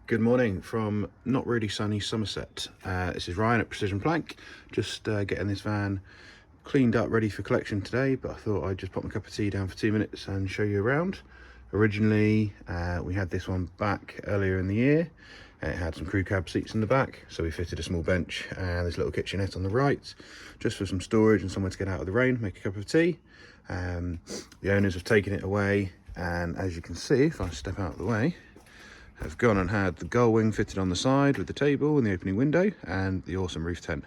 Good morning from not really sunny Somerset. This is Ryan at Precision Plank, just getting this van cleaned up ready for collection today, but I thought I'd just pop my cup of tea down for 2 minutes and show you around. Originally we had this one back earlier in the year. It had some crew cab seats in the back, so we fitted a small bench and this little kitchenette on the right, just for some storage and somewhere to get out of the rain, make a cup of tea. The owners have taken it away, and as you can see, if I step out of the way, have gone and had the gull wing fitted on the side with the table and the opening window and the awesome roof tent.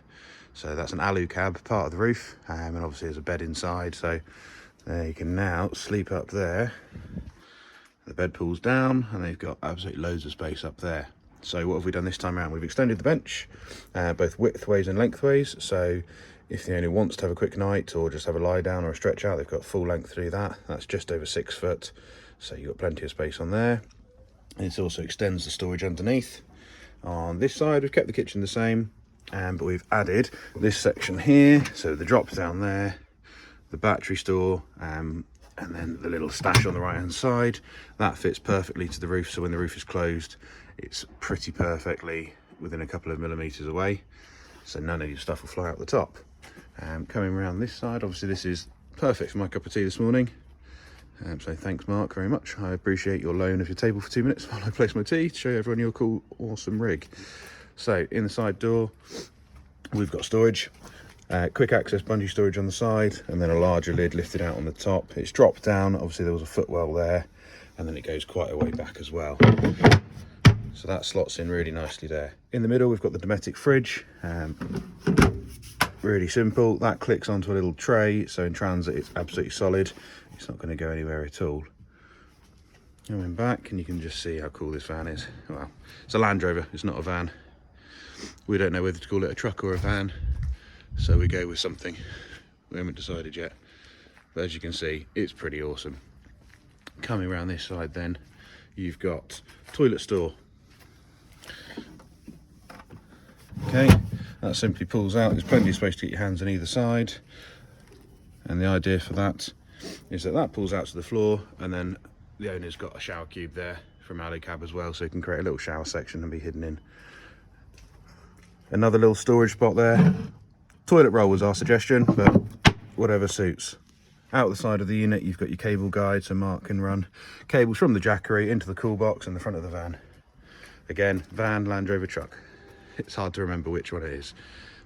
So that's an alu cab, part of the roof, and obviously there's a bed inside, so there you can now sleep up there. The bed pulls down and they've got absolutely loads of space up there. So what have we done this time around? We've extended the bench both widthways and lengthways, so if the owner wants to have a quick night or just have a lie down or a stretch out, they've got full length to do that. That's just over 6 foot, so you've got plenty of space on there. It also extends the storage underneath. On this side we've kept the kitchen the same, but we've added this section here, so the drop down there, the battery store, and then the little stash on the right hand side. That fits perfectly to the roof, so when the roof is closed it's pretty perfectly within a couple of millimeters away, so none of your stuff will fly out the top. Coming around this side, obviously this is perfect for my cup of tea this morning. So thanks Mark very much. I appreciate your loan of your table for 2 minutes while I place my tea to show everyone your cool, awesome rig. So in the side door, we've got storage, quick access bungee storage on the side, and then a larger lid lifted out on the top. It's dropped down, obviously there was a footwell there, and then it goes quite a way back as well. So that slots in really nicely there. In the middle, we've got the Dometic fridge. Really simple. That clicks onto a little tray, so in transit it's absolutely solid. It's not going to go anywhere at all. Coming back, and you can just see how cool this van is. Well, it's a Land Rover, it's not a van. We don't know whether to call it a truck or a van, so we go with something. We haven't decided yet, but as you can see, it's pretty awesome. Coming around this side then, you've got toilet store. Okay, that simply pulls out. There's plenty of space to get your hands on either side, and the idea for that is that that pulls out to the floor, and then the owner's got a shower cube there from alu cab as well, so you can create a little shower section and be hidden in. Another little storage spot there. Toilet roll was our suggestion, but whatever suits. Out the side of the unit you've got your cable guide, so Mark can run cables from the Jackery into the cool box in the front of the van. Again, van, Land Rover, truck. It's hard to remember which one it is,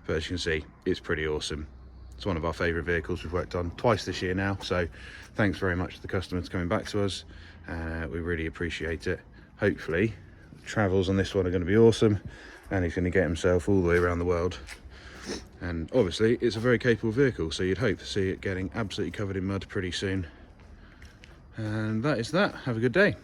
but as you can see, it's pretty awesome. It's one of our favourite vehicles we've worked on twice this year now, so thanks very much to the customers coming back to us. We really appreciate it. Hopefully the travels on this one are going to be awesome, and he's going to get himself all the way around the world. And obviously it's a very capable vehicle, so you'd hope to see it getting absolutely covered in mud pretty soon. And that is that. Have a good day.